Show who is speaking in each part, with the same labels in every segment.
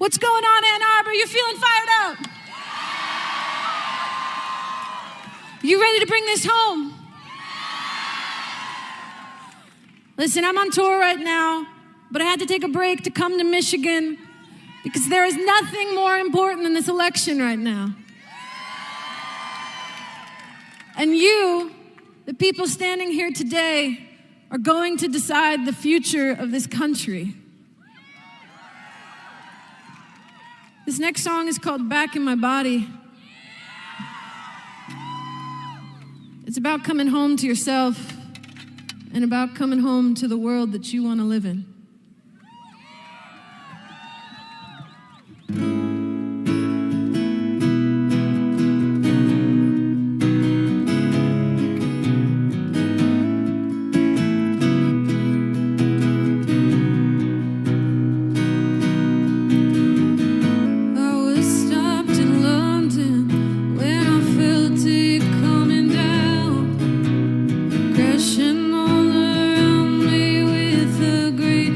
Speaker 1: What's going on, Ann Arbor? You're feeling fired up. You ready to bring this home? Listen, I'm on tour right now, but I had to take a break to come to Michigan because there is nothing more important than this election right now. And you, the people standing here today, are going to decide the future of this country. This next song is called Back in My Body. It's about coming home to yourself and about coming home to the world that you want to live in.
Speaker 2: Crashing all around me with a great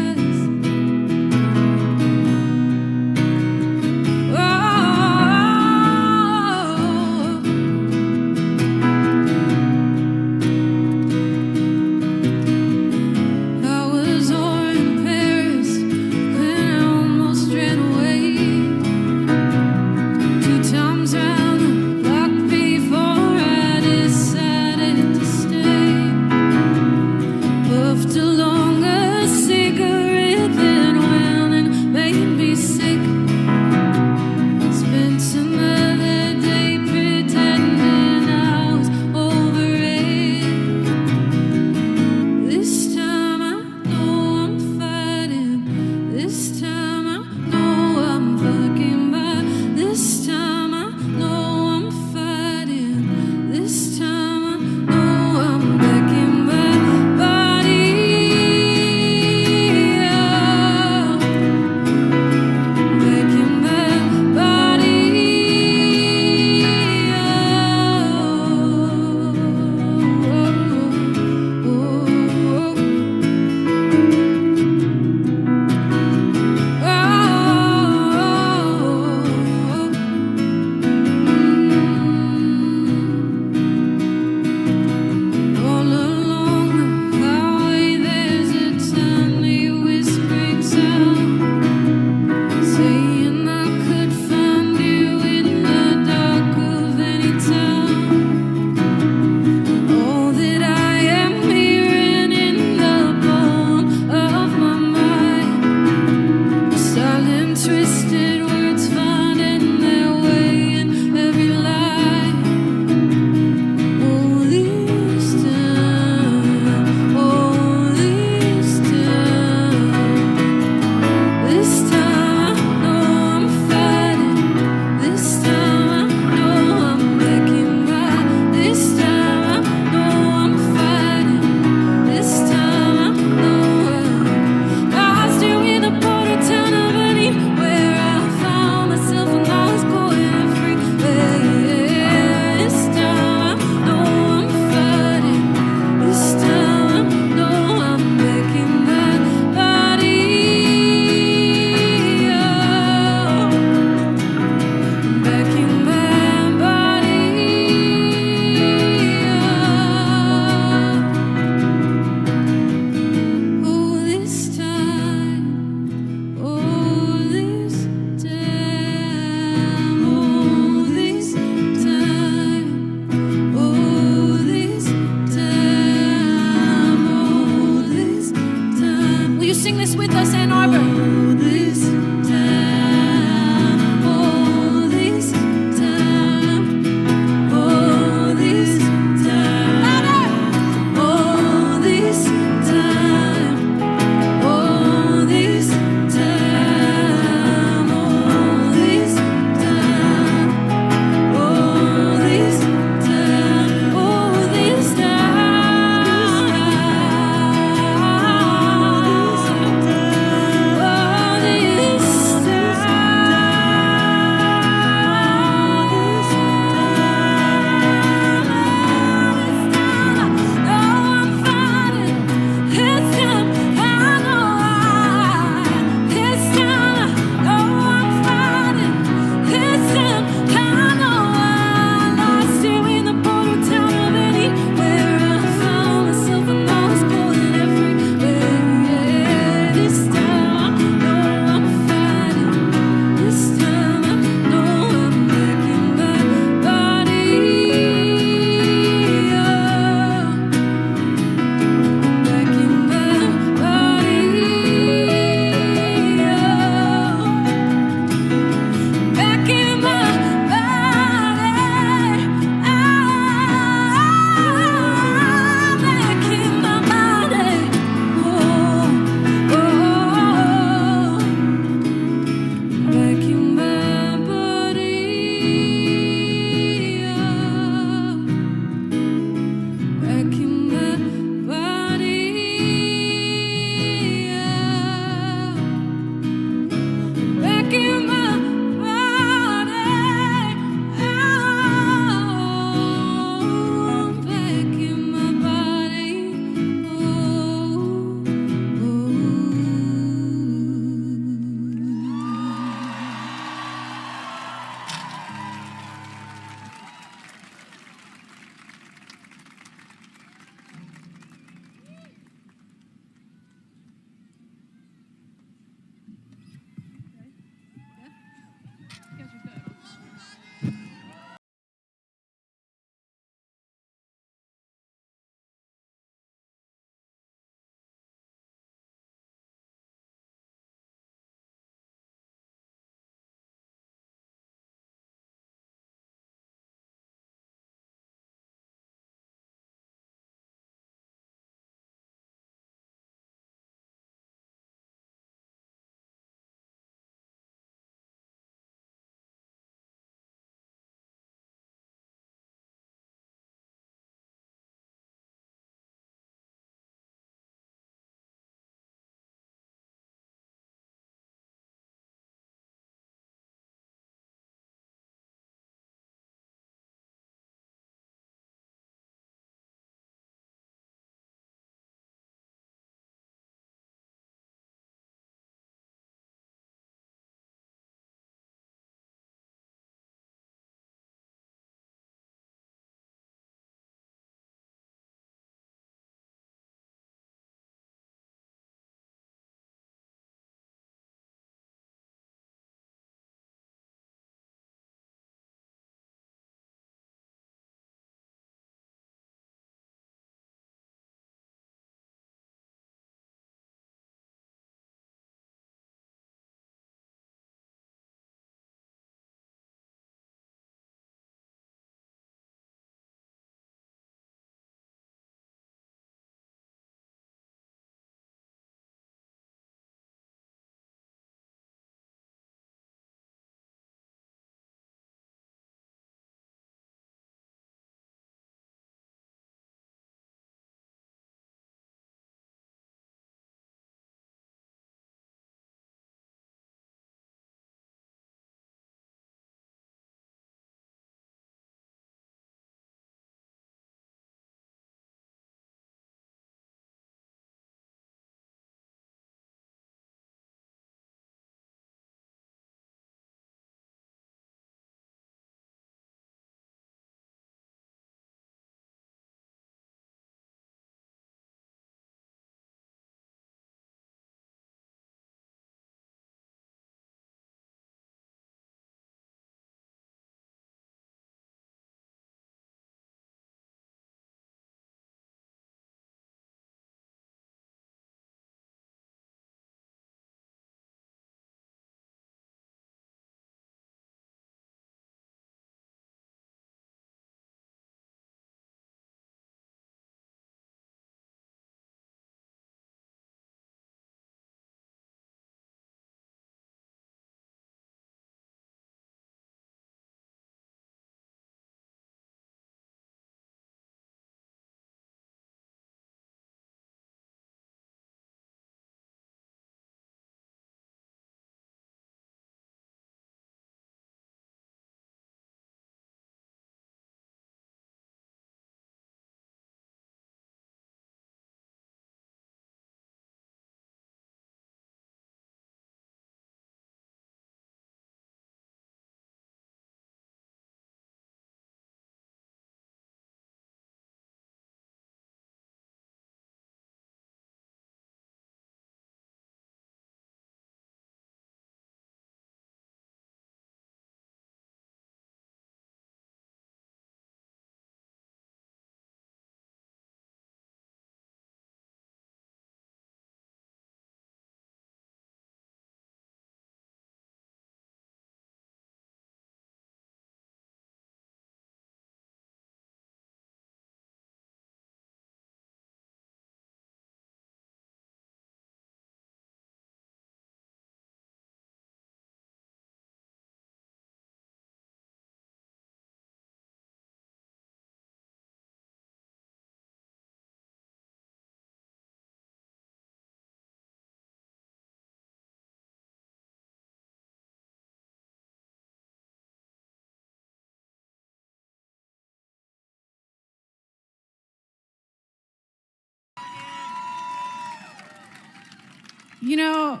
Speaker 1: You know,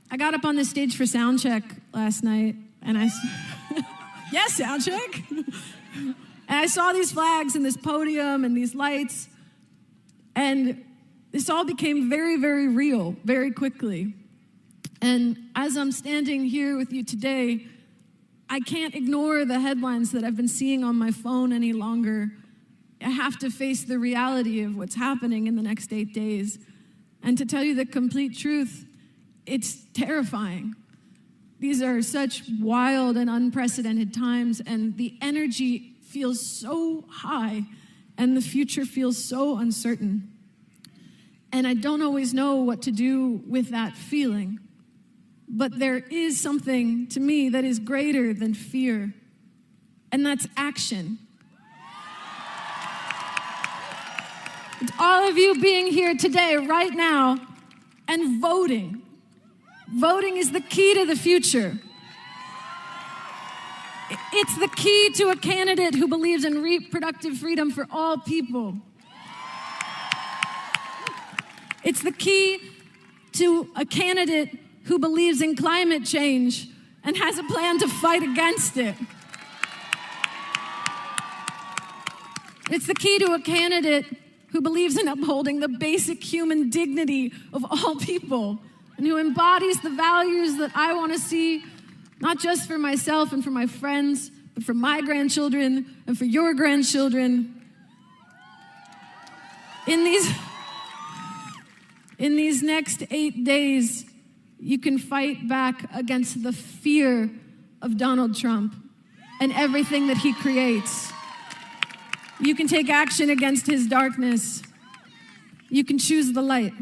Speaker 1: I got up on the stage for sound check last night, and yes, sound check. And I saw these flags and this podium and these lights, and this all became very, very real very quickly. And as I'm standing here with you today, I can't ignore the headlines that I've been seeing on my phone any longer. I have to face the reality of what's happening in the next 8 days. And to tell you the complete truth, it's terrifying. These are such wild and unprecedented times, and the energy feels so high, and the future feels so uncertain. And I don't always know what to do with that feeling. But there is something to me that is greater than fear, and that's action. It's all of you being here today, right now, and voting. Voting is the key to the future. It's the key to a candidate who believes in reproductive freedom for all people. It's the key to a candidate who believes in climate change and has a plan to fight against it. It's the key to a candidate who believes in upholding the basic human dignity of all people and who embodies the values that I want to see, not just for myself and for my friends, but for my grandchildren and for your grandchildren. In these next 8 days, you can fight back against the fear of Donald Trump and everything that he creates. You can take action against his darkness. You can choose the light.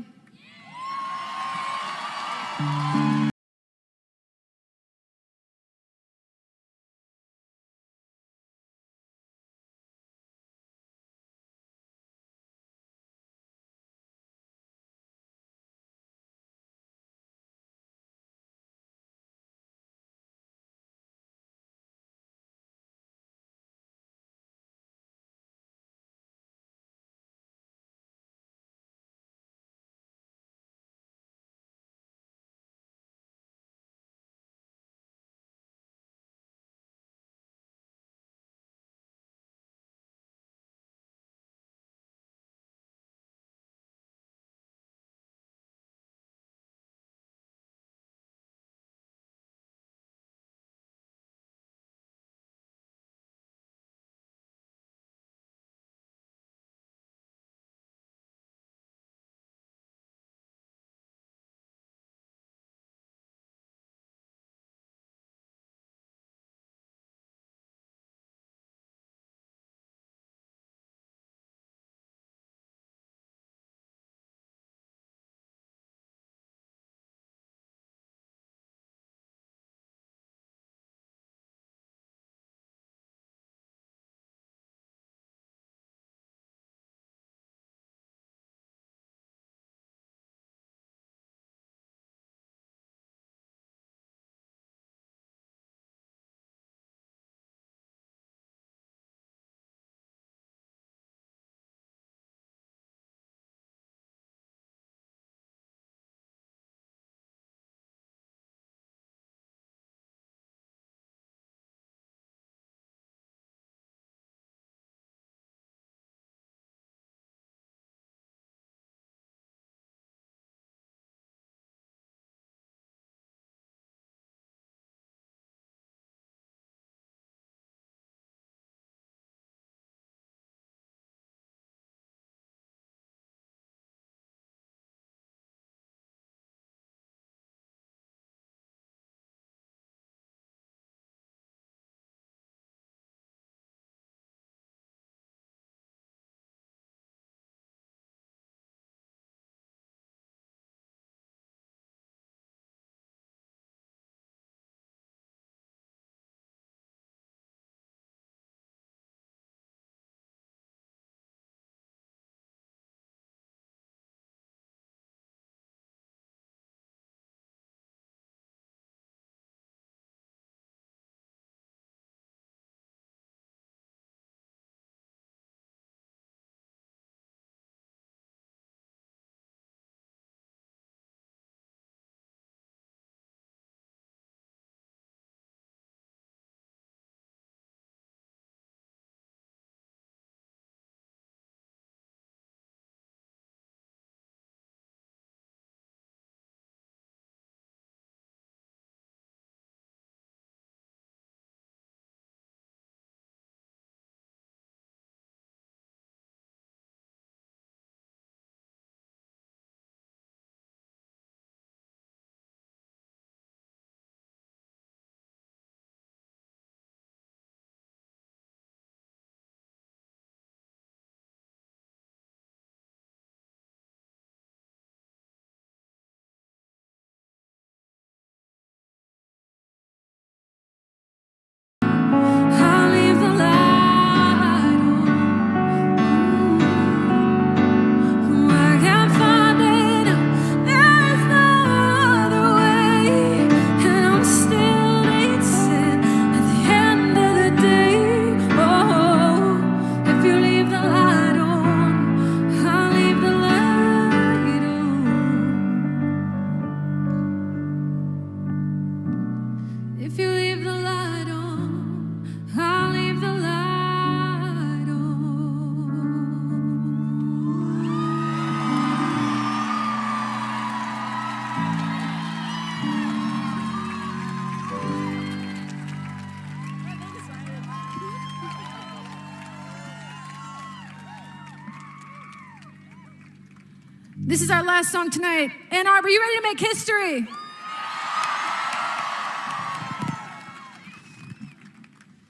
Speaker 1: This is our last song tonight. Ann Arbor, you ready to make history?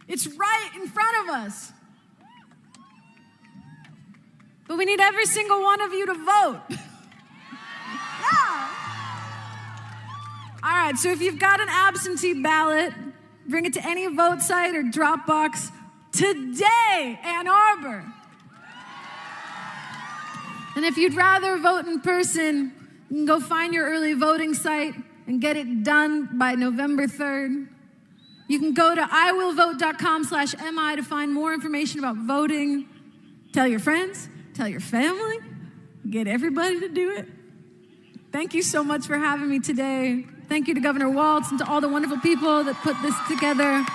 Speaker 1: It's right in front of us. But we need every single one of you to vote. Yeah. All right, so if you've got an absentee ballot, bring it to any vote site or drop box today, Ann Arbor. And if you'd rather vote in person, you can go find your early voting site and get it done by November 3rd. You can go to iwillvote.com/mi to find more information about voting. Tell your friends, tell your family, get everybody to do it. Thank you so much for having me today. Thank you to Governor Walz and to all the wonderful people that put this together.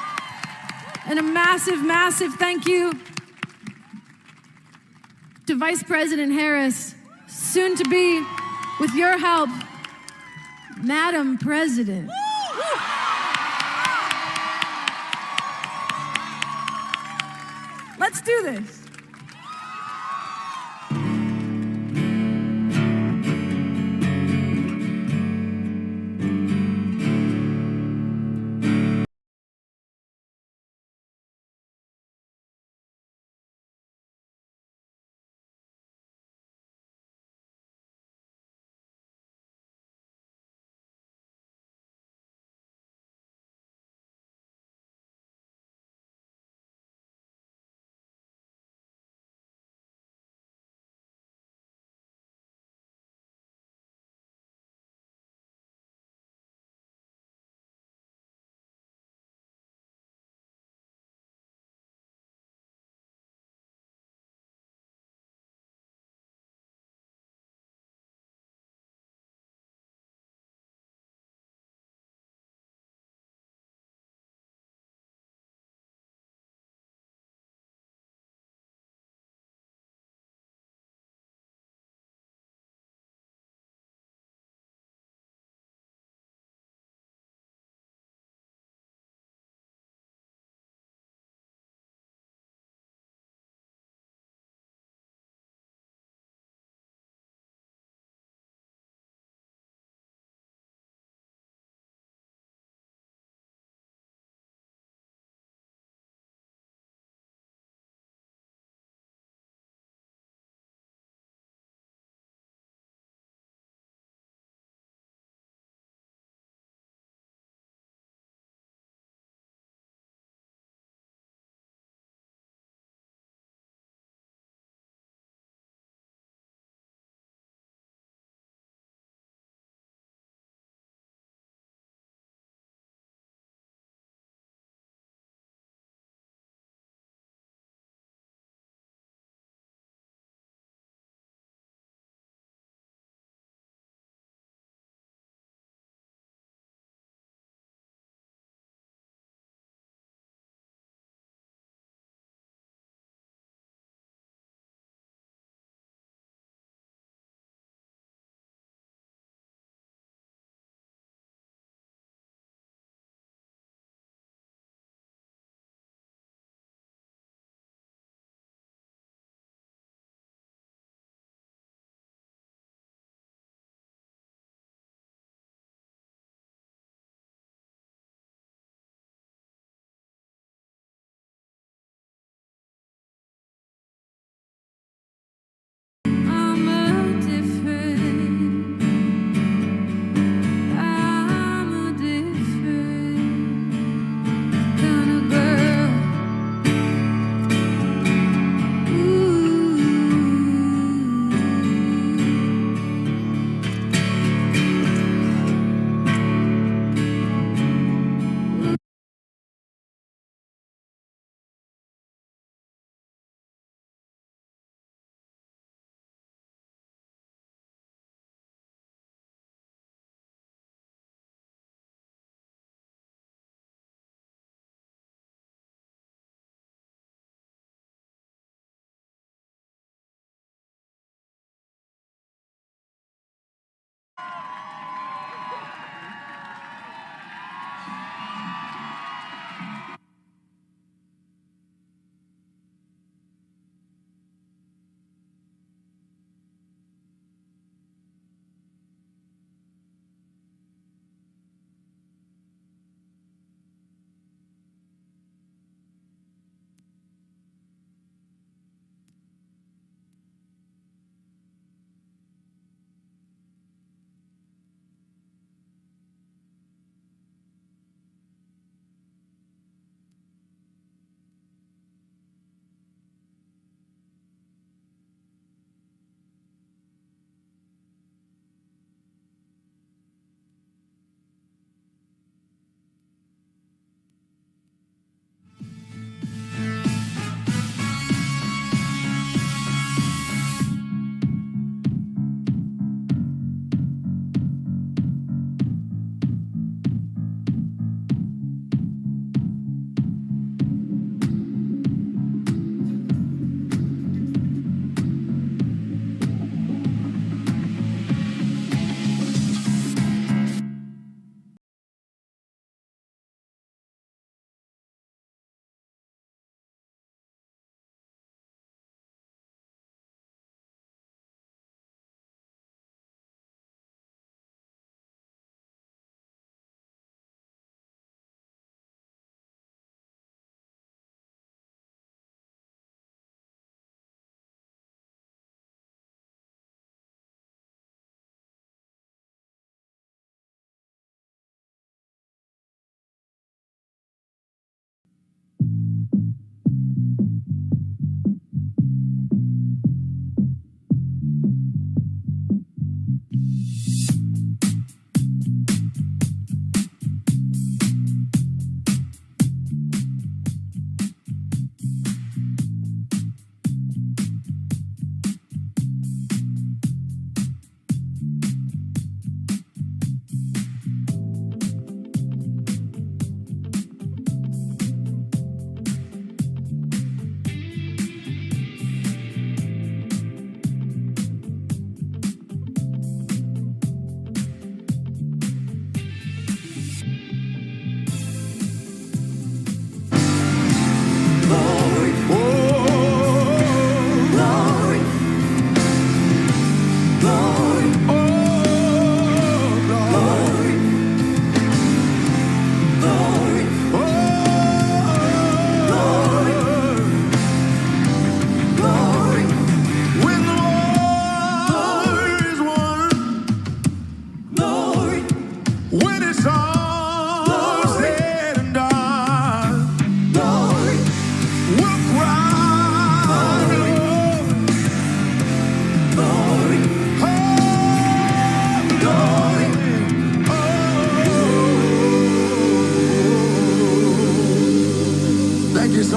Speaker 1: And a massive, massive thank you to Vice President Harris, soon to be, with your help, Madam President. Let's do this.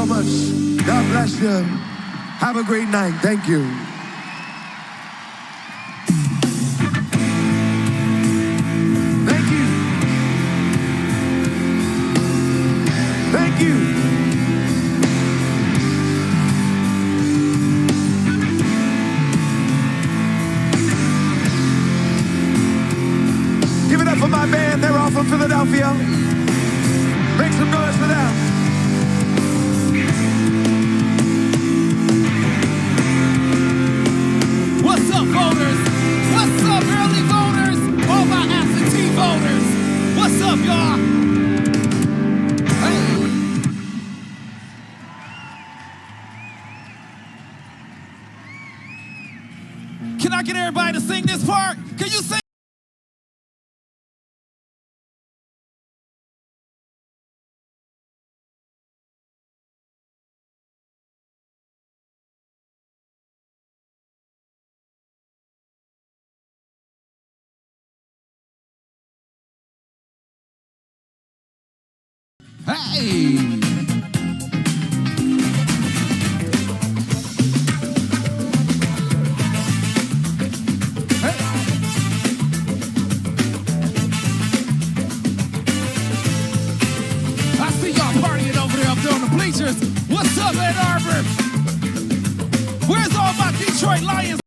Speaker 2: much. God bless you. Have a great night. Thank you. Thank you. Thank you. Give it up for my band. They're all from Philadelphia. Make some noise for them.
Speaker 3: What's up, voters? What's up, early voters? All my absentee voters. What's up, y'all? Hey. Can I get everybody to sing this part? Can you sing? Hey! Hey! I see y'all partying over there up there on the bleachers. What's up, Ann Arbor? Where's all my Detroit Lions?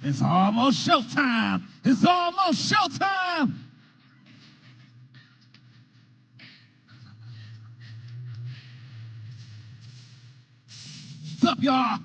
Speaker 3: It's almost showtime. It's almost showtime. What's up, y'all?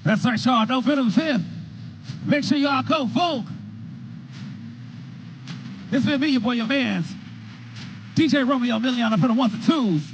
Speaker 3: That's right, y'all. November 5th. Make sure y'all go vote. It's been me, your boy, your mans. DJ Romeo Million, I put on 1s and 2s.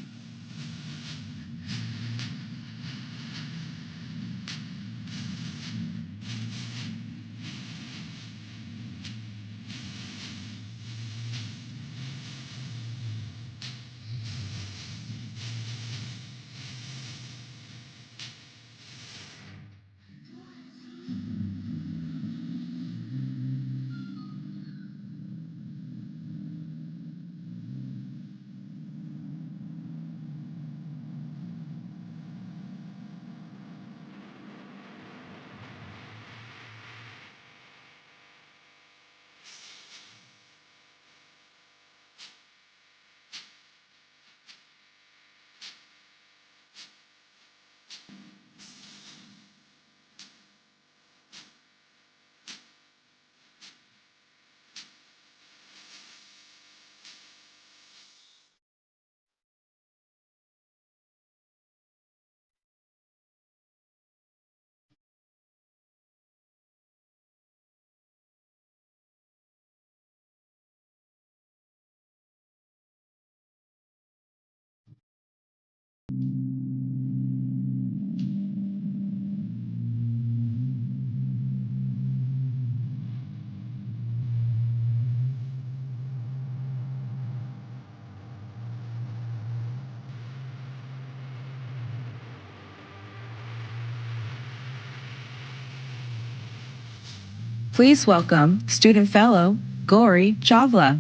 Speaker 4: Please welcome student fellow Gauri Chavla.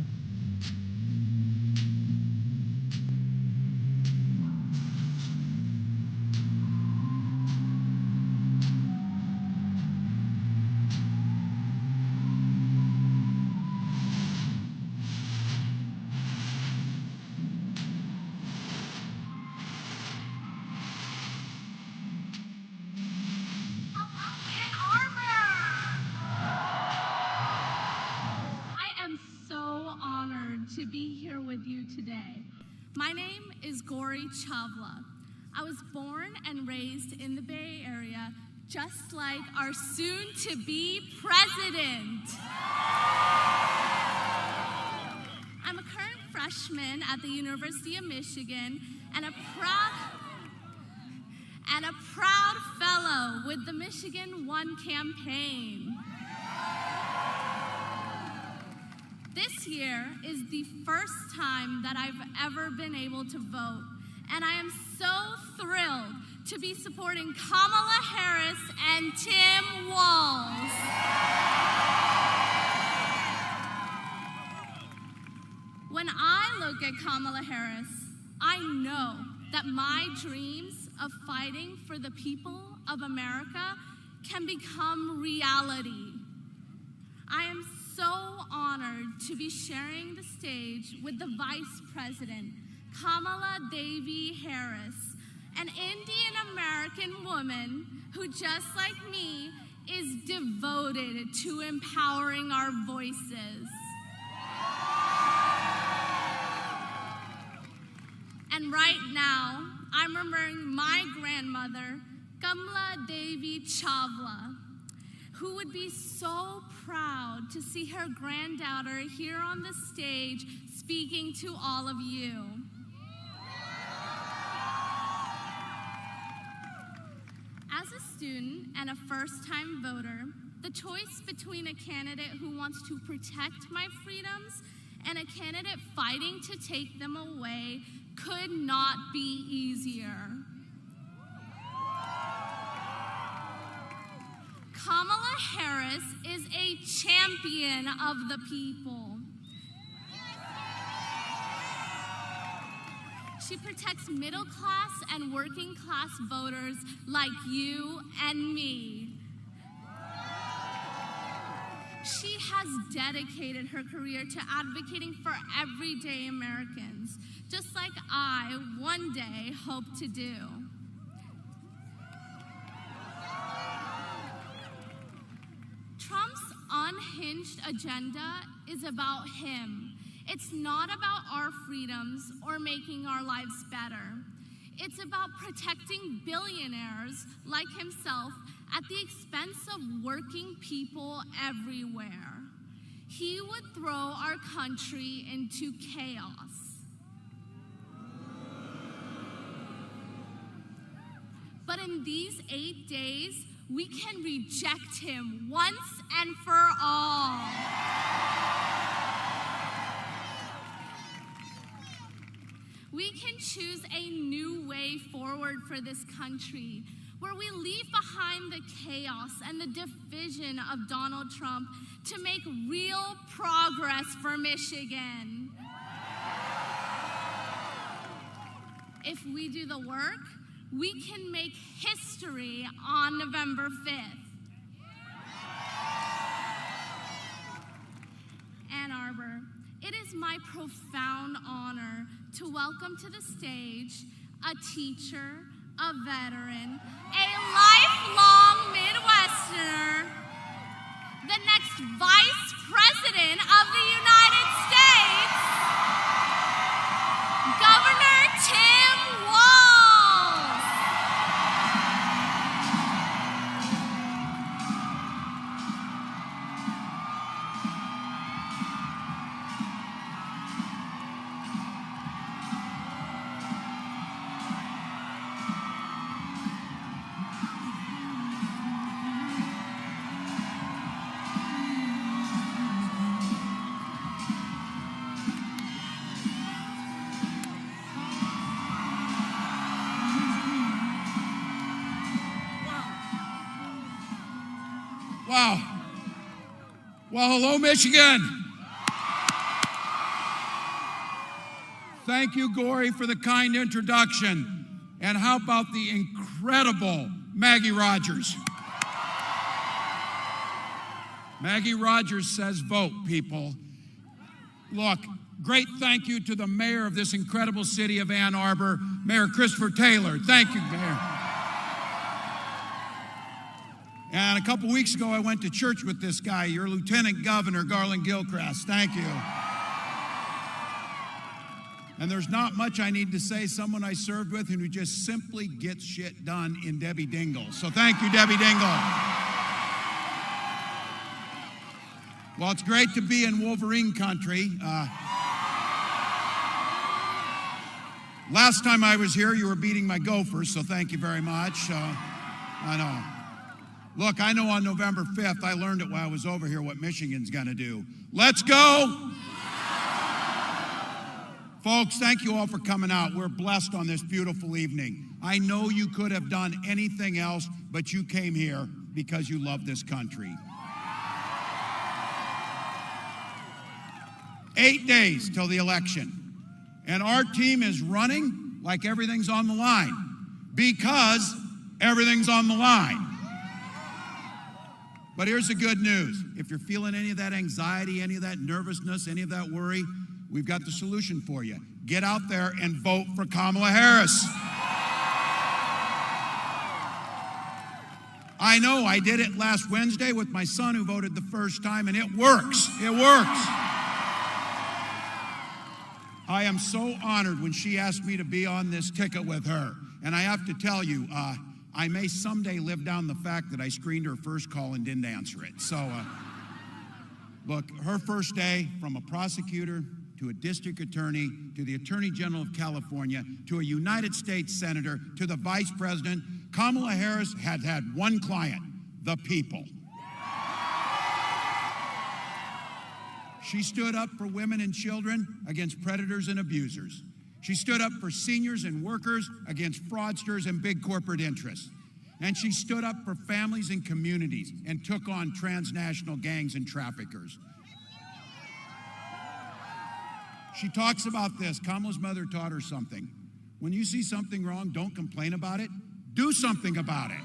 Speaker 5: Ann Arbor! I am so honored to be here with you today. My name is Gauri Chavla. I was born and raised in the Bay Area, just like our soon-to-be president. I'm a current freshman at the University of Michigan and a proud fellow with the Michigan One campaign. This year is the first time that I've ever been able to vote, and I am so thrilled to be supporting Kamala Harris and Tim Walz. When I look at Kamala Harris, I know that my dreams of fighting for the people of America can become reality. I am so honored to be sharing the stage with the Vice President, Kamala Devi Harris, an Indian American woman who, just like me, is devoted to empowering our voices. And right now, I'm remembering my grandmother, Kamala Devi Chavla, who would be so proud to see her granddaughter here on the stage speaking to all of you. As a student and a first-time voter, the choice between a candidate who wants to protect my freedoms and a candidate fighting to take them away could not be easier. Kamala Harris is a champion of the people. She protects middle-class and working-class voters like you and me. She has dedicated her career to advocating for everyday Americans, just like I one day hope to do. Trump's unhinged agenda is about him. It's not about our freedoms or making our lives better. It's about protecting billionaires like himself at the expense of working people everywhere. He would throw our country into chaos. But in these 8 days, we can reject him once and for all. We can choose a new way forward for this country, where we leave behind the chaos and the division of Donald Trump to make real progress for Michigan. If we do the work, we can make history on November 5th. Ann Arbor, it is my profound honor to welcome to the stage a teacher, a veteran, a lifelong Midwesterner, the next Vice President of the United States, Governor Tim Walz.
Speaker 3: Wow. Well, hello, Michigan. Thank you, Gory, for the kind introduction. And how about the incredible Maggie Rogers? Maggie Rogers says vote, people. Look, great thank you to the mayor of this incredible city of Ann Arbor, Mayor Christopher Taylor. Thank you, Mayor. And a couple weeks ago, I went to church with this guy, your Lieutenant Governor, Garland Gilchrist. Thank you. And there's not much I need to say. Someone I served with who just simply gets shit done in Debbie Dingell. So thank you, Debbie Dingell. Well, it's great to be in Wolverine country. Last time I was here, you were beating my Gophers, so thank you very much. I know. Look, I know on November 5th, I learned it while I was over here what Michigan's gonna do. Let's go! Folks, thank you all for coming out. We're blessed on this beautiful evening. I know you could have done anything else, but you came here because you love this country. 8 days till the election. And our team is running like everything's on the line because everything's on the line. But here's the good news. If you're feeling any of that anxiety, any of that nervousness, any of that worry, we've got the solution for you. Get out there and vote for Kamala Harris. I know, I did it last Wednesday with my son who voted the first time, and it works. It works. I am so honored when she asked me to be on this ticket with her. And I have to tell you, I may someday live down the fact that I screened her first call and didn't answer it. So, look, her first day, from a prosecutor to a district attorney to the Attorney General of California to a United States Senator to the Vice President, Kamala Harris had one client, the people. She stood up for women and children against predators and abusers. She stood up for seniors and workers against fraudsters and big corporate interests. And she stood up for families and communities and took on transnational gangs and traffickers. She talks about this. Kamala's mother taught her something. When you see something wrong, don't complain about it. Do something about it.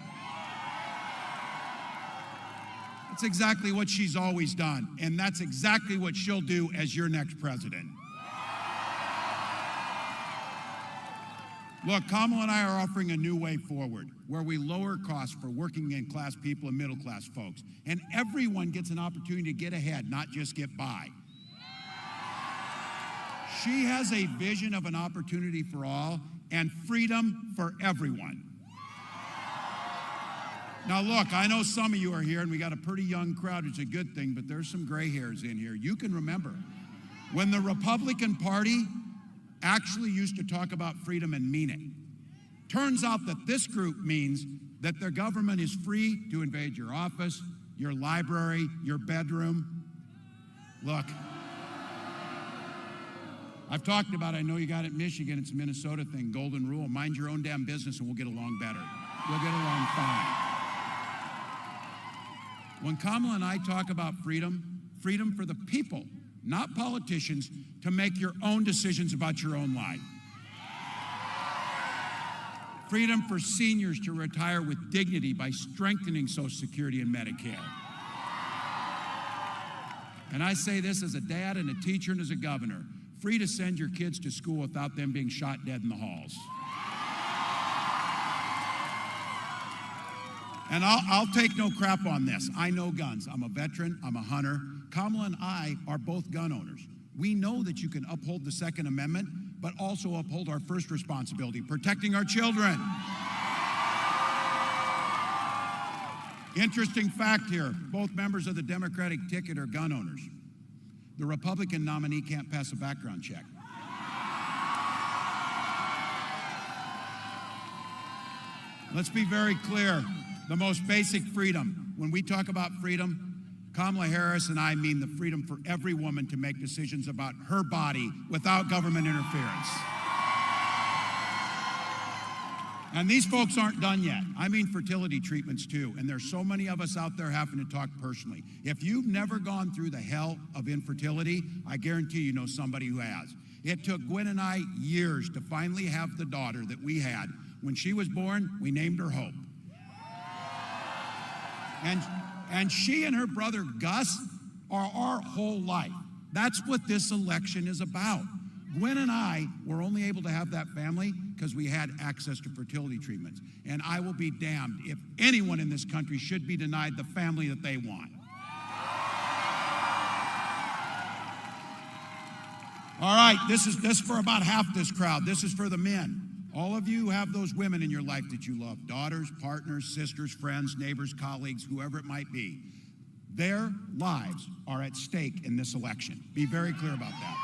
Speaker 3: That's exactly what she's always done, and that's exactly what she'll do as your next president. Look, Kamala and I are offering a new way forward where we lower costs for working and class people and middle class folks, and everyone gets an opportunity to get ahead, not just get by. She has a vision of an opportunity for all and freedom for everyone. Now look, I know some of you are here and we got a pretty young crowd, it's a good thing, but there's some gray hairs in here. You can remember when the Republican Party actually used to talk about freedom and mean it. Turns out that this group means that the government is free to invade your office, your library, your bedroom. Look, I've talked about it, I know you got it in Michigan, it's a Minnesota thing, golden rule, mind your own damn business and we'll get along better. We'll get along fine. When Kamala and I talk about freedom, freedom for the people, not politicians, to make your own decisions about your own life. Freedom for seniors to retire with dignity by strengthening Social Security and Medicare. And I say this as a dad and a teacher and as a governor, free to send your kids to school without them being shot dead in the halls. And I'll take no crap on this. I know guns. I'm a veteran. I'm a hunter. Kamala and I are both gun owners. We know that you can uphold the Second Amendment, but also uphold our first responsibility, protecting our children. Interesting fact here, both members of the Democratic ticket are gun owners. The Republican nominee can't pass a background check. Let's be very clear. The most basic freedom. When we talk about freedom, Kamala Harris and I mean the freedom for every woman to make decisions about her body without government interference. And these folks aren't done yet. I mean fertility treatments too. And there's so many of us out there having to talk personally. If you've never gone through the hell of infertility, I guarantee you know somebody who has. It took Gwen and I years to finally have the daughter that we had. When she was born, we named her Hope. And she and her brother Gus are our whole life. That's what this election is about. Gwen and I were only able to have that family because we had access to fertility treatments. And I will be damned if anyone in this country should be denied the family that they want. All right, this is for about half this crowd. This is for the men. All of you have those women in your life that you love, daughters, partners, sisters, friends, neighbors, colleagues, whoever it might be. Their lives are at stake in this election. Be very clear about that.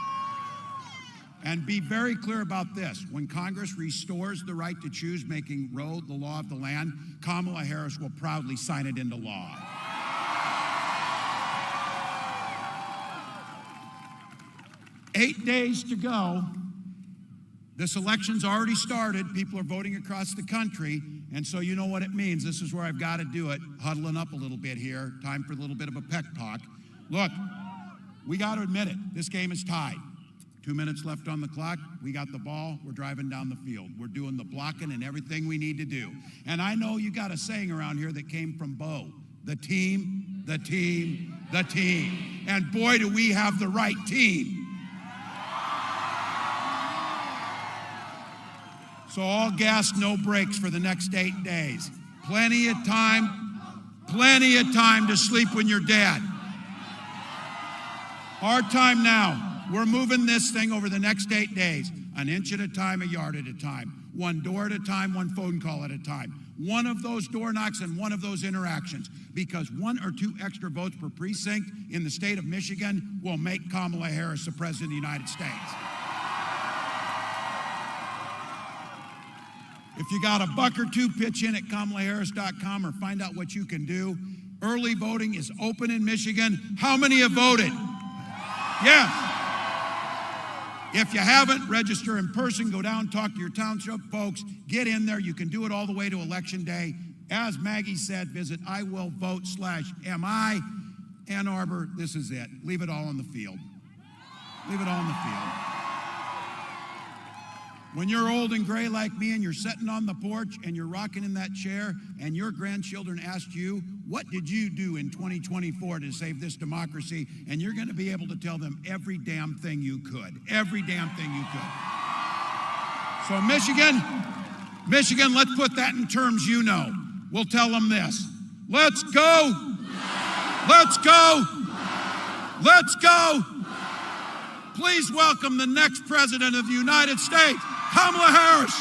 Speaker 3: And be very clear about this. When Congress restores the right to choose, making Roe the law of the land, Kamala Harris will proudly sign it into law. Eight days to go. This election's already started. People are voting across the country. And so you know what it means. This is where I've got to do it. Huddling up a little bit here. Time for a little bit of a pep talk. Look, we got to admit it. This game is tied. 2 minutes left on the clock. We got the ball. We're driving down the field. We're doing the blocking and everything we need to do. And I know you got a saying around here that came from Bo. The team, the team, the team. And boy, do we have the right team. So all gas, no brakes for the next 8 days. Plenty of time to sleep when you're dead. Our time now. We're moving this thing over the next 8 days, an inch at a time, a yard at a time, one door at a time, one phone call at a time. One of those door knocks and one of those interactions, because 1 or 2 extra votes per precinct in the state of Michigan will make Kamala Harris the president of the United States. If you got a buck or two, pitch in at KamalaHarris.com or find out what you can do. Early voting is open in Michigan. How many have voted? Yes. If you haven't, register in person, go down, talk to your township folks, get in there. You can do it all the way to Election Day. As Maggie said, visit iwillvote/MI. Ann Arbor, this is it. Leave it all on the field. Leave it all on the field. When you're old and gray like me and you're sitting on the porch and you're rocking in that chair and your grandchildren asked you, what did you do in 2024 to save this democracy? And you're going to be able to tell them every damn thing you could. Every damn thing you could. So Michigan, let's put that in terms you know. We'll tell them this. Let's go. Let's go. Let's go. Please welcome the next president of the United States, Kamala Harris.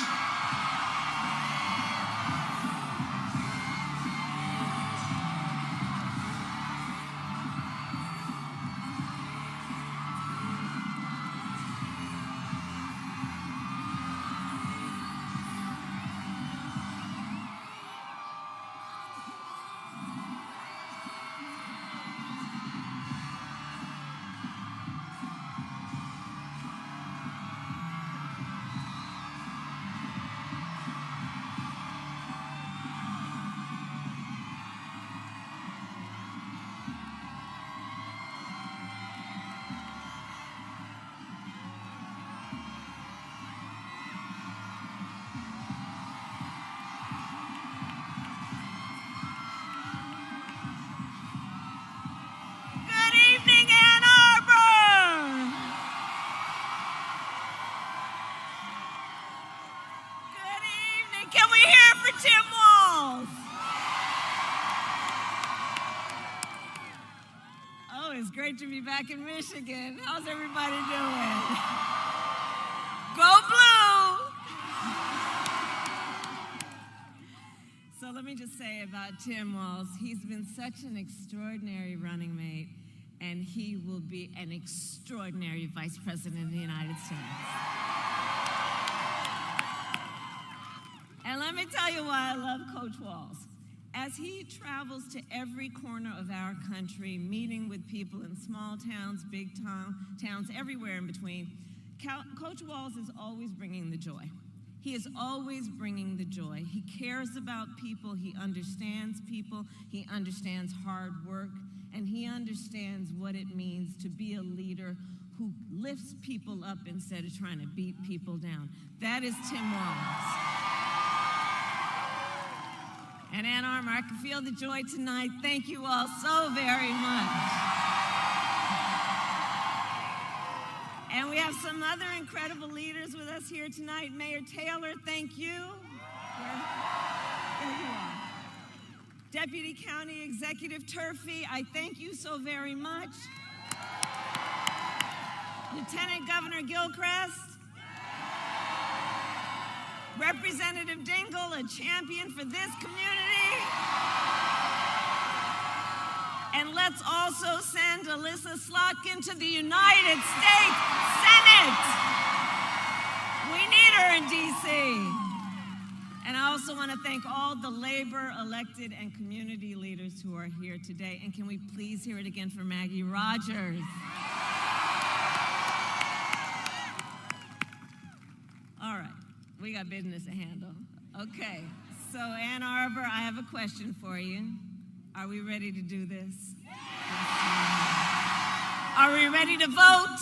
Speaker 6: Ann Arbor! Good evening. Can we hear it for Tim Walz? Oh, it's great to be back in Michigan. How's everybody doing? Go Blue! So let me just say about Tim Walz, he's been such an extraordinary running mate, and he will be an extraordinary vice president of the United States. And let me tell you why I love Coach Walz. As he travels to every corner of our country, meeting with people in small towns, big towns, everywhere in between, Coach Walz is always bringing the joy. He is always bringing the joy. He cares about people. He understands people. He understands hard work. And he understands what it means to be a leader who lifts people up instead of trying to beat people down. That is Tim Walz. And Ann Arbor, I can feel the joy tonight. Thank you all so very much. And we have some other incredible leaders with us here tonight. Mayor Taylor, thank you. There you are. Deputy County Executive Turfy, I thank you so very much. Lieutenant Governor Gilchrist. Representative Dingle, a champion for this community. And let's also send Alyssa Slotkin to the United States Senate. We need her in DC. And I also want to thank all the labor, elected, and community leaders who are here today. And can we please hear it again for Maggie Rogers? All right, we got business to handle. Okay, so Ann Arbor, I have a question for you. Are we ready to do this? Are we ready to vote?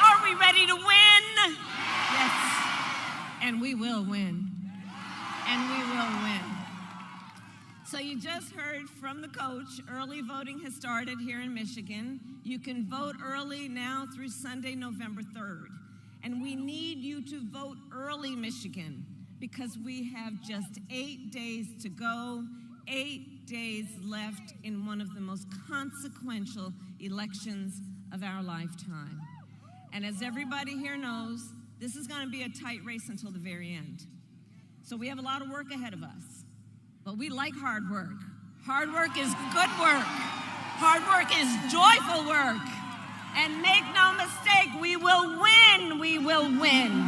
Speaker 6: Are we ready to win? Yes. And we will win. And we will win. So you just heard from the coach, early voting has started here in Michigan. You can vote early now through Sunday, November 3rd. And we need you to vote early, Michigan, because we have just 8 days to go, 8 days left in one of the most consequential elections of our lifetime. And as everybody here knows, this is going to be a tight race until the very end. So we have a lot of work ahead of us, but we like hard work. Hard work is good work. Hard work is joyful work. And make no mistake, we will win. We will win.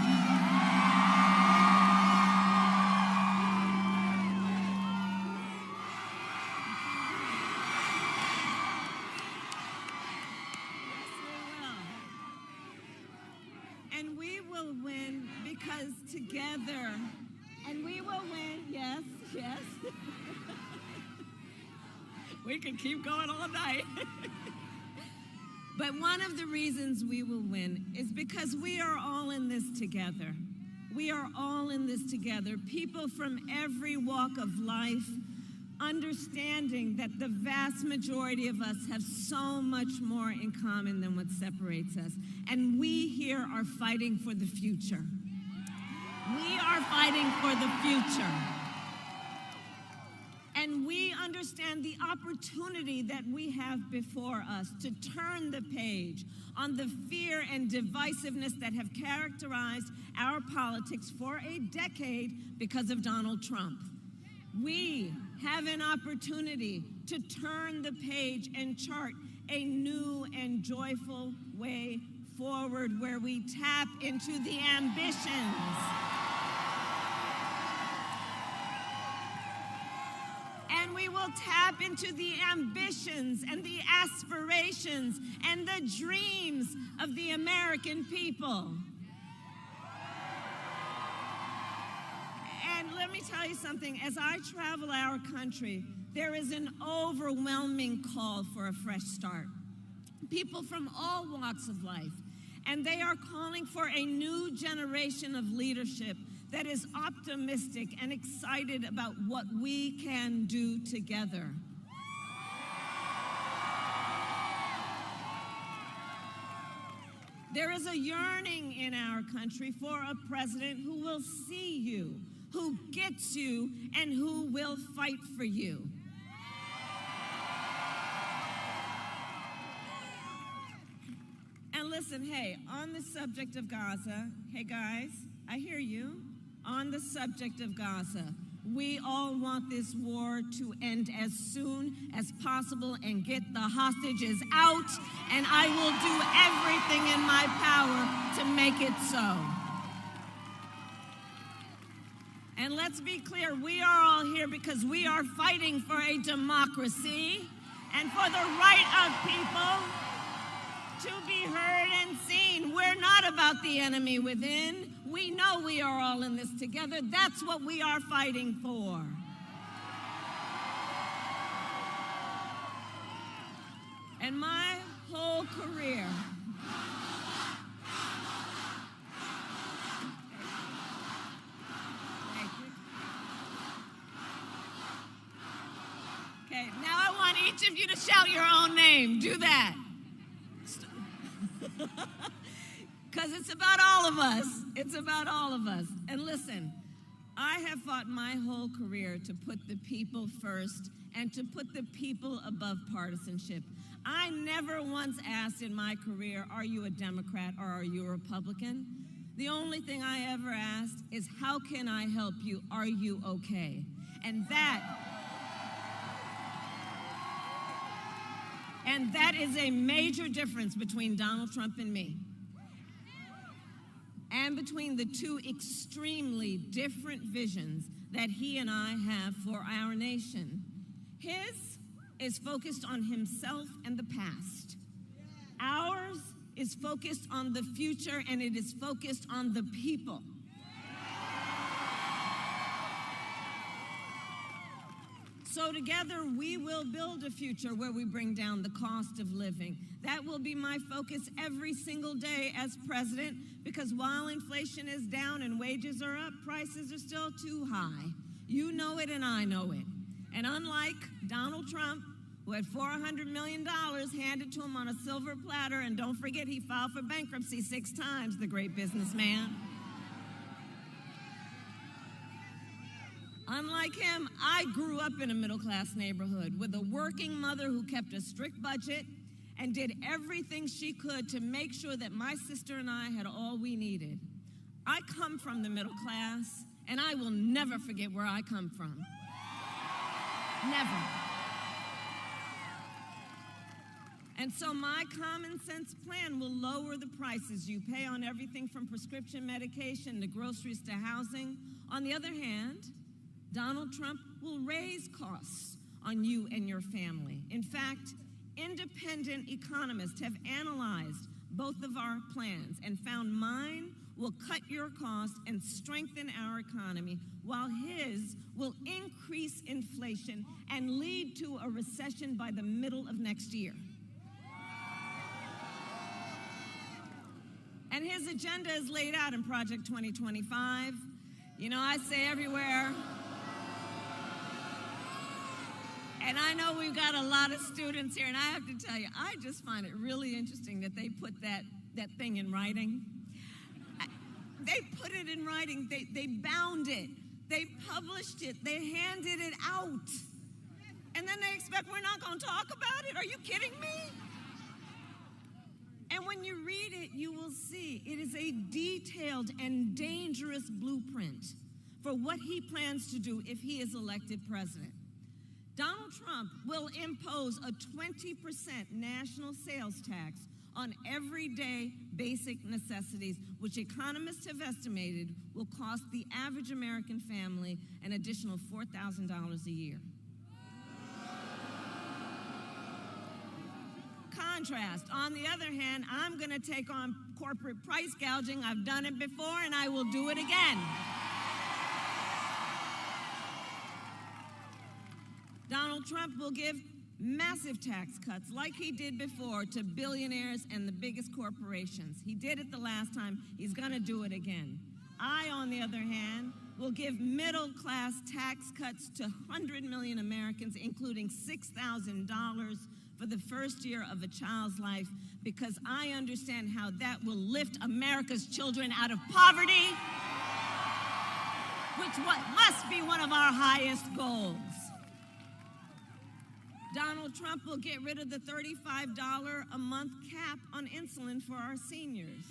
Speaker 6: And we will win because together, and we will win, yes, yes. We can keep going all night. But one of the reasons we will win is because we are all in this together. We are all in this together. People from every walk of life, understanding that the vast majority of us have so much more in common than what separates us. And we here are fighting for the future. We are fighting for the future. And we understand the opportunity that we have before us to turn the page on the fear and divisiveness that have characterized our politics for a decade because of Donald Trump. We have an opportunity to turn the page and chart a new and joyful way forward where we tap into the ambitions and we will tap into the ambitions and the aspirations and the dreams of the American people. And let me tell you something, as I travel our country, there is an overwhelming call for a fresh start. People from all walks of life, and they are calling for a new generation of leadership that is optimistic and excited about what we can do together. There is a yearning in our country for a president who will see you, who gets you, and who will fight for you. And listen, hey, on the subject of Gaza, hey guys, I hear you. On the subject of Gaza, we all want this war to end as soon as possible and get the hostages out, and I will do everything in my power to make it so. And let's be clear, we are all here because we are fighting for a democracy and for the right of people to be heard and seen. We're not about the enemy within. We know we are all in this together. That's what we are fighting for. And my whole career, okay, now I want each of you to shout your own name. Do that. Because it's about all of us. It's about all of us. And listen, I have fought my whole career to put the people first and to put the people above partisanship. I never once asked in my career, are you a Democrat or are you a Republican? The only thing I ever asked is, how can I help you? Are you okay? And that is a major difference between Donald Trump and me, and between the two extremely different visions that he and I have for our nation. His is focused on himself and the past. Ours is focused on the future, and it is focused on the people. So together we will build a future where we bring down the cost of living. That will be my focus every single day as president, because while inflation is down and wages are up, prices are still too high. You know it and I know it. And unlike Donald Trump, who had $400 million handed to him on a silver platter, and don't forget he filed for bankruptcy 6 times, the great businessman. Unlike him, I grew up in a middle-class neighborhood with a working mother who kept a strict budget and did everything she could to make sure that my sister and I had all we needed. I come from the middle class, and I will never forget where I come from. Never. And so my common sense plan will lower the prices you pay on everything from prescription medication to groceries to housing. On the other hand, Donald Trump will raise costs on you and your family. In fact, independent economists have analyzed both of our plans and found mine will cut your costs and strengthen our economy, while his will increase inflation and lead to a recession by the middle of next year. And his agenda is laid out in Project 2025. You know, I say everywhere, and I know we've got a lot of students here, and I have to tell you, I just find it really interesting that they put that thing in writing. They put it in writing. They bound it. They published it. They handed it out. And then they expect we're not going to talk about it? Are you kidding me? And when you read it, you will see it is a detailed and dangerous blueprint for what he plans to do if he is elected president. Donald Trump will impose a 20% national sales tax on everyday basic necessities, which economists have estimated will cost the average American family an additional $4,000 a year. Contrast, on the other hand, I'm going to take on corporate price gouging. I've done it before, and I will do it again. Donald Trump will give massive tax cuts like he did before to billionaires and the biggest corporations. He did it the last time. He's going to do it again. I, on the other hand, will give middle-class tax cuts to 100 million Americans, including $6,000 for the first year of a child's life, because I understand how that will lift America's children out of poverty, which must be one of our highest goals. Donald Trump will get rid of the $35 a month cap on insulin for our seniors.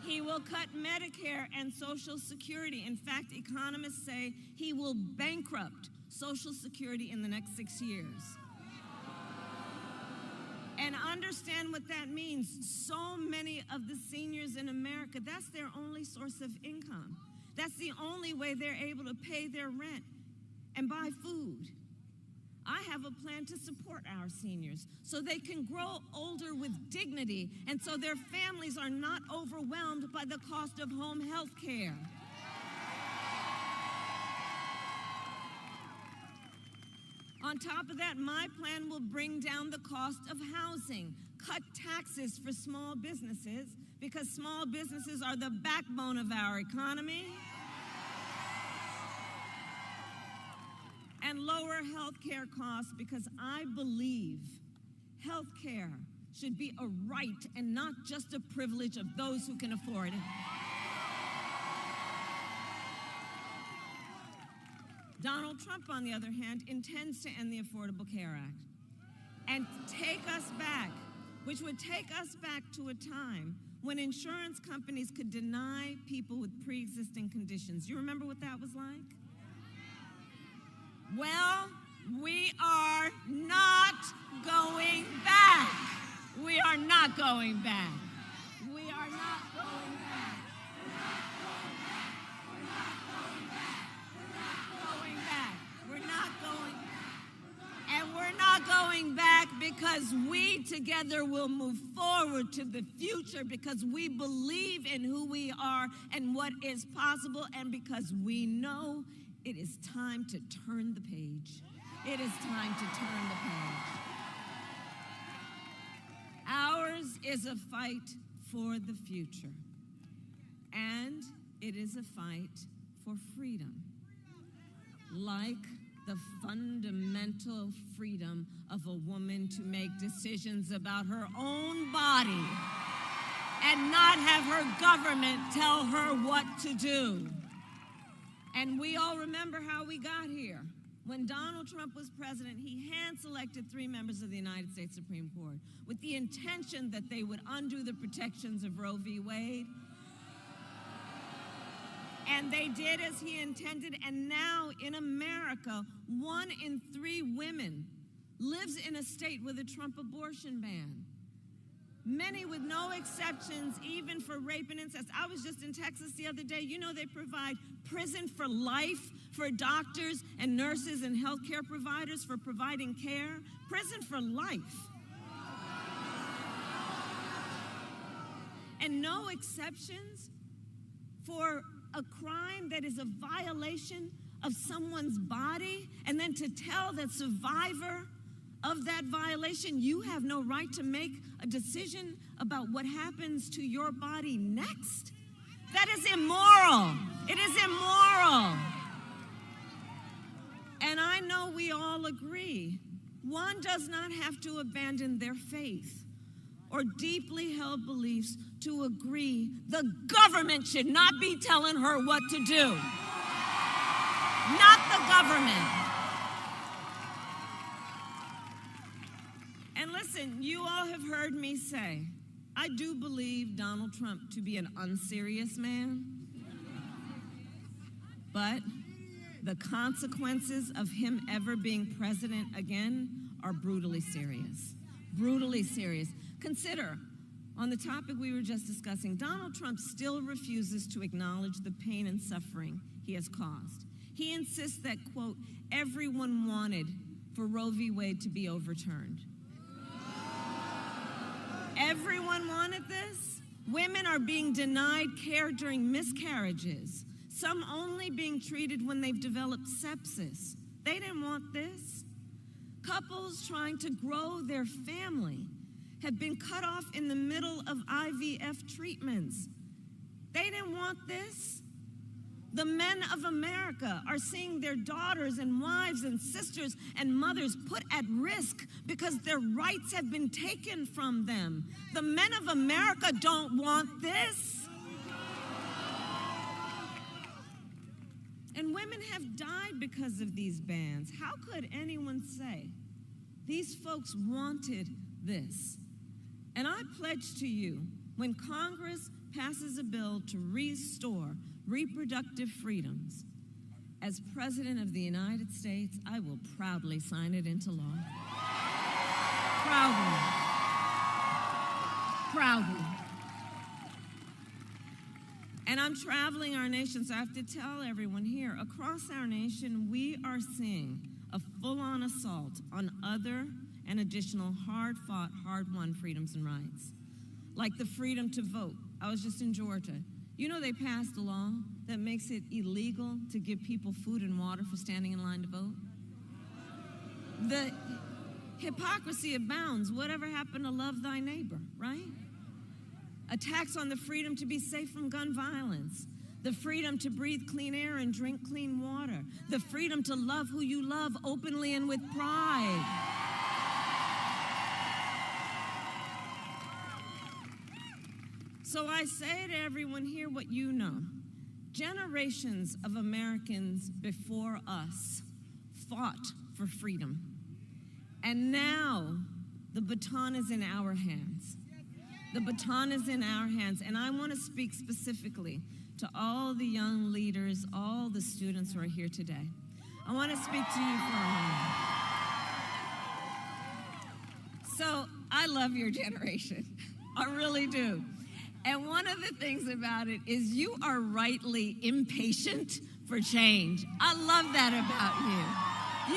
Speaker 6: He will cut Medicare and Social Security. In fact, economists say he will bankrupt Social Security in the next 6 years. And understand what that means. So many of the seniors in America, that's their only source of income. That's the only way they're able to pay their rent and buy food. I have a plan to support our seniors so they can grow older with dignity and so their families are not overwhelmed by the cost of home health care. On top of that, my plan will bring down the cost of housing, cut taxes for small businesses, because small businesses are the backbone of our economy, and lower health care costs, because I believe health care should be a right and not just a privilege of those who can afford it. Donald Trump, on the other hand, intends to end the Affordable Care Act and take us back, which would take us back to a time when insurance companies could deny people with pre-existing conditions. You remember what that was like? Well, we are not going back. We are not going back. We are not going back. We're not going back because we together will move forward to the future, because we believe in who we are and what is possible, and because we know it is time to turn the page. It is time to turn the page. Ours is a fight for the future, and it is a fight for freedom, like the fundamental freedom of a woman to make decisions about her own body and not have her government tell her what to do. And we all remember how we got here. When Donald Trump was president, he hand-selected 3 members of the United States Supreme Court with the intention that they would undo the protections of Roe v. Wade. And they did as he intended, and now in America, 1 in 3 women lives in a state with a Trump abortion ban. Many with no exceptions, even for rape and incest. I was just in Texas the other day. You know, they provide prison for life for doctors and nurses and healthcare providers for providing care. Prison for life. And no exceptions for a crime that is a violation of someone's body, and then to tell that survivor of that violation, you have no right to make a decision about what happens to your body next? That is immoral. It is immoral. And I know we all agree, one does not have to abandon their faith or deeply held beliefs to agree the government should not be telling her what to do. Not the government. And listen, you all have heard me say, I do believe Donald Trump to be an unserious man, but the consequences of him ever being president again are brutally serious. Brutally serious. Consider, on the topic we were just discussing, Donald Trump still refuses to acknowledge the pain and suffering he has caused. He insists that, quote, everyone wanted for Roe v. Wade to be overturned. Everyone wanted this? Women are being denied care during miscarriages, some only being treated when they've developed sepsis. They didn't want this. Couples trying to grow their family have been cut off in the middle of IVF treatments. They didn't want this. The men of America are seeing their daughters and wives and sisters and mothers put at risk because their rights have been taken from them. The men of America don't want this. And women have died because of these bans. How could anyone say these folks wanted this? And I pledge to you, when Congress passes a bill to restore reproductive freedoms, as President of the United States, I will proudly sign it into law. Proudly. Proudly. And I'm traveling our nation, so I have to tell everyone here, across our nation, we are seeing a full-on assault on other and additional hard-fought, hard-won freedoms and rights, like the freedom to vote. I was just in Georgia. You know they passed a law that makes it illegal to give people food and water for standing in line to vote? The hypocrisy abounds. Whatever happened to love thy neighbor, right? Attacks on the freedom to be safe from gun violence, the freedom to breathe clean air and drink clean water, the freedom to love who you love openly and with pride. So I say to everyone here what you know. Generations of Americans before us fought for freedom. And now the baton is in our hands. The baton is in our hands. And I want to speak specifically to all the young leaders, all the students who are here today. I want to speak to you for a moment. So I love your generation. I really do. And one of the things about it is you are rightly impatient for change. I love that about you.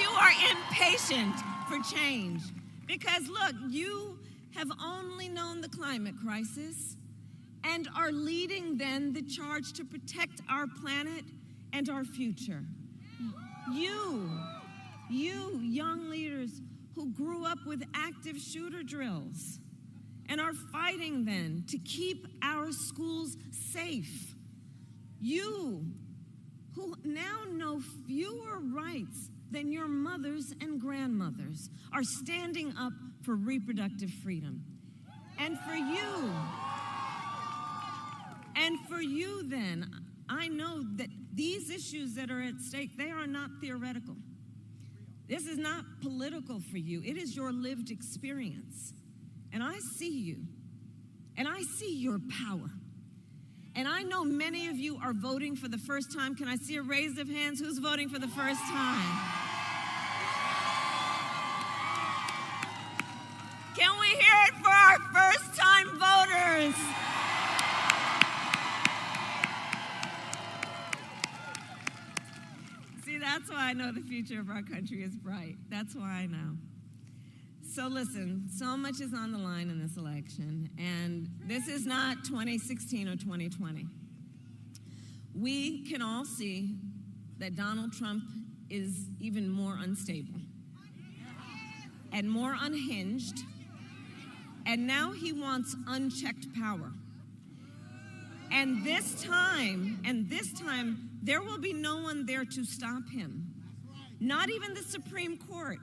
Speaker 6: You are impatient for change. Because look, you have only known the climate crisis and are leading then the charge to protect our planet and our future. You young leaders who grew up with active shooter drills and are fighting then to keep our schools safe. You who now know fewer rights than your mothers and grandmothers are standing up for reproductive freedom. And for you then, I know that these issues that are at stake, they are not theoretical. This is not political for you. It is your lived experience. And I see you, and I see your power. And I know many of you are voting for the first time. Can I see a raise of hands? Who's voting for the first time? Can we hear it for our first-time voters? See, that's why I know the future of our country is bright. That's why I know. So listen, so much is on the line in this election, and this is not 2016 or 2020. We can all see that Donald Trump is even more unstable and more unhinged, and now he wants unchecked power. And this time, there will be no one there to stop him, not even the Supreme Court,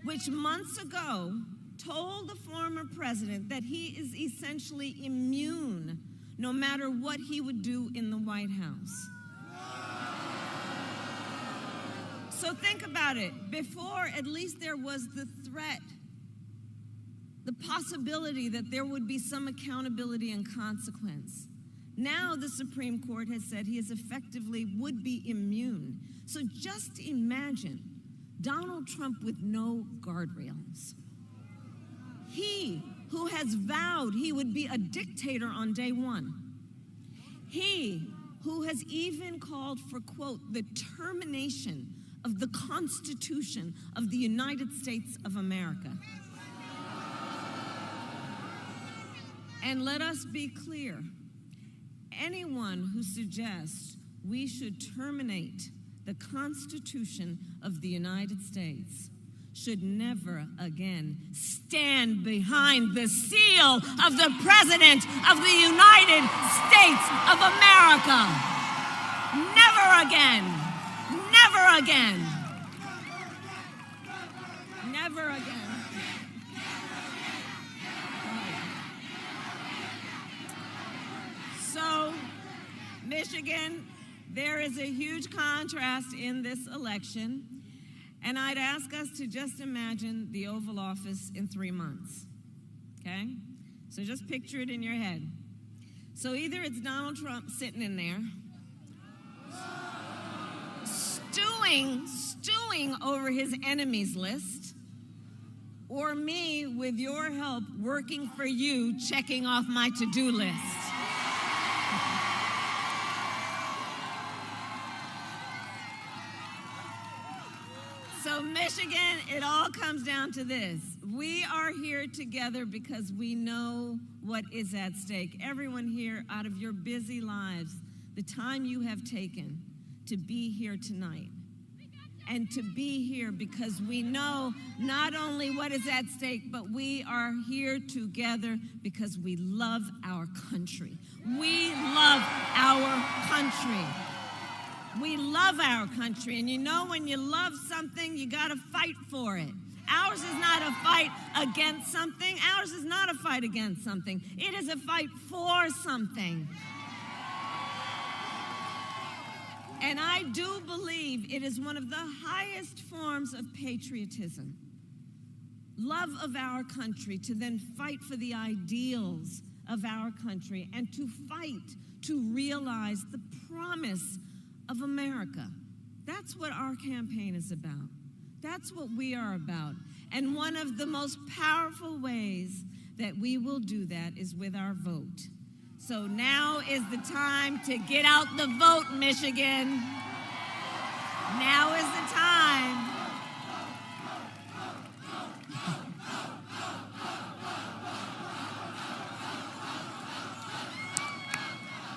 Speaker 6: which months ago told the former president that he is essentially immune no matter what he would do in the White House. So think about it. Before, at least there was the threat, the possibility that there would be some accountability and consequence. Now the Supreme Court has said he is effectively would be immune. So just imagine Donald Trump with no guardrails. He who has vowed he would be a dictator on day one. He who has even called for, quote, the termination of the Constitution of the United States of America. And let us be clear, anyone who suggests we should terminate the Constitution of the United States should never again stand behind the seal of the President of the United States of America. Never again. Never again. Never again. So, Michigan, there is a huge contrast in this election, and I'd ask us to just imagine the Oval Office in 3 months, okay? So just picture it in your head. So either it's Donald Trump sitting in there, stewing over his enemies list, or me, with your help, working for you, checking off my to-do list. So So Michigan, it all comes down to this. We are here together because we know what is at stake. Everyone here, out of your busy lives, the time you have taken to be here tonight, and to be here because we know not only what is at stake, but we are here together because we love our country. We love our country. We love our country. And you know, when you love something, you got to fight for it. Ours is not a fight against something. Ours is not a fight against something. It is a fight for something. And I do believe it is one of the highest forms of patriotism, love of our country, to then fight for the ideals of our country and to fight to realize the promise of America. That's what our campaign is about. That's what we are about. And one of the most powerful ways that we will do that is with our vote. So now is the time to get out the vote, Michigan. Now is the time.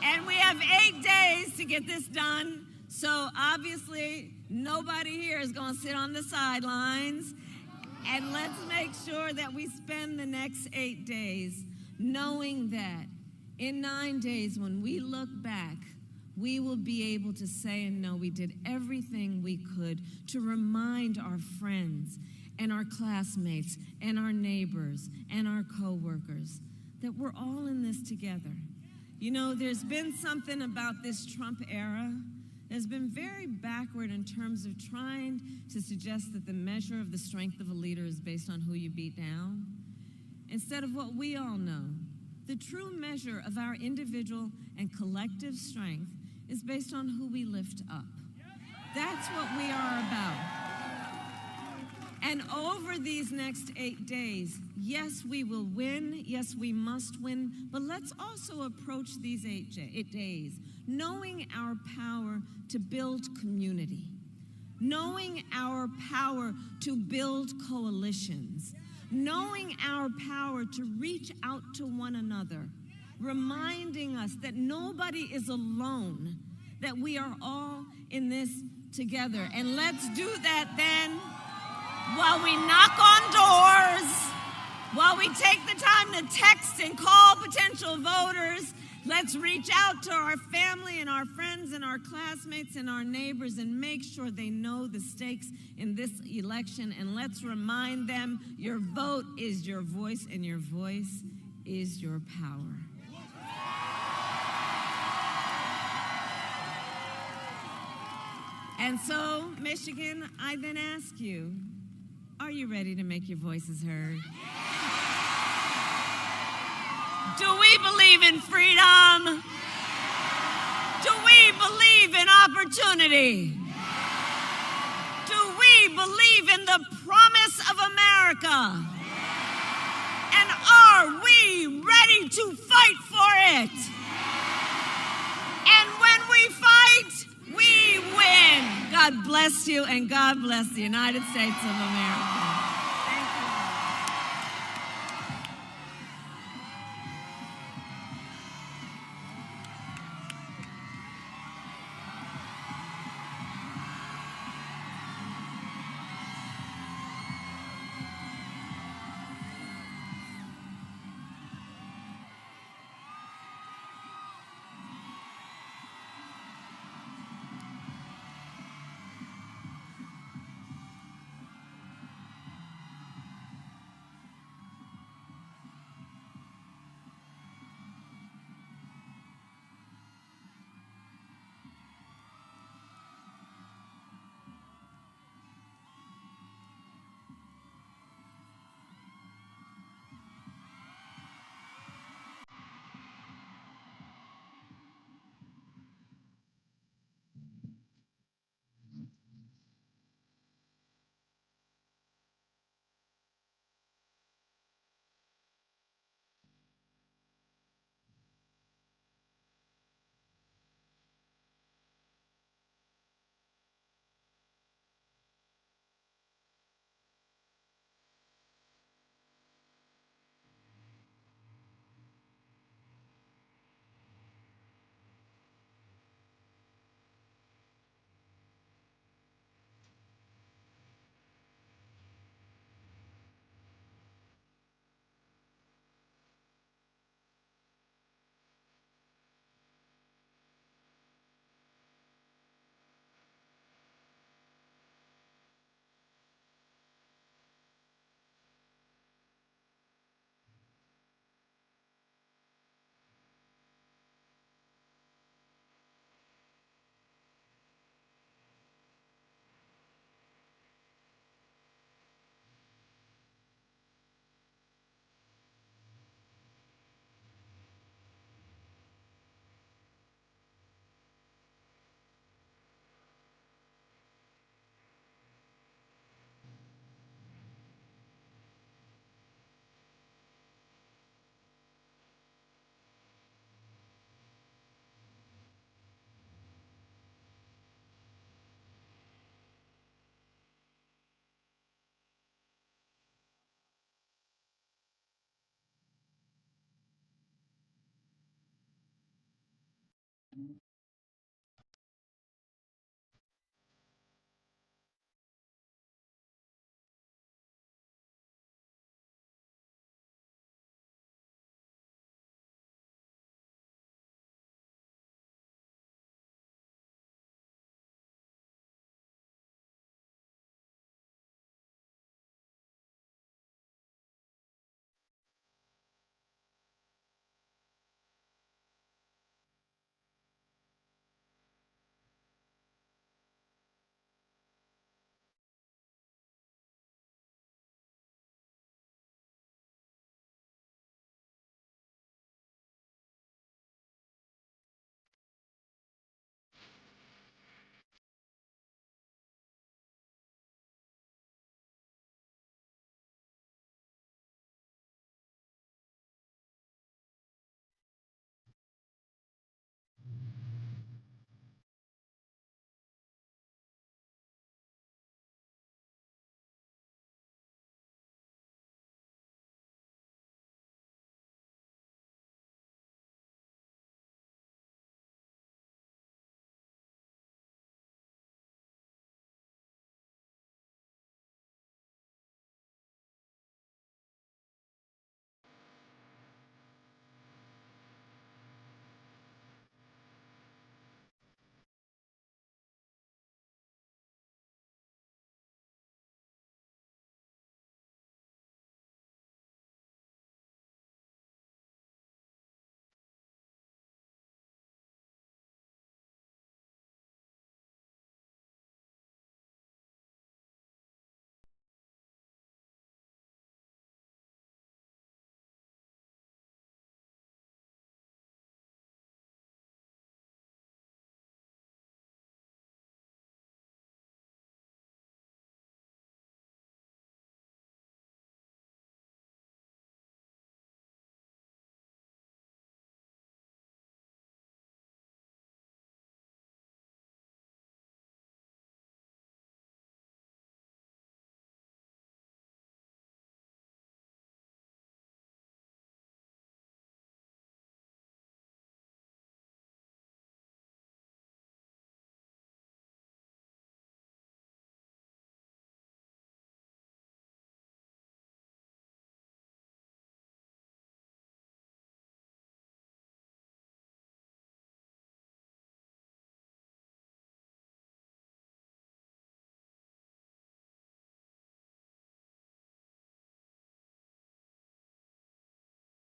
Speaker 6: And we have 8 days to get this done. So obviously, nobody here is going to sit on the sidelines. And let's make sure that we spend the next 8 days knowing that in 9 days, when we look back, we will be able to say and know we did everything we could to remind our friends and our classmates and our neighbors and our coworkers that we're all in this together. You know, there's been something about this Trump era that's been very backward in terms of trying to suggest that the measure of the strength of a leader is based on who you beat down, instead of what we all know. The true measure of our individual and collective strength is based on who we lift up. That's what we are about. And over these next 8 days, yes, we will win. Yes, we must win. But let's also approach these 8 days knowing our power to build community, knowing our power to build coalitions, knowing our power to reach out to one another, reminding us that nobody is alone, that we are all in this together. And let's do that then while we knock on doors, while we take the time to text and call potential voters. Let's reach out to our family and our friends and our classmates and our neighbors and make sure they know the stakes in this election. And let's remind them your vote is your voice and your voice is your power. And so, Michigan, I then ask you, are you ready to make your voices heard? Do we believe in freedom? Do we believe in opportunity? Do we believe in the promise of America? And are we ready to fight for it? And when we fight, we win. God bless you, and God bless the United States of America.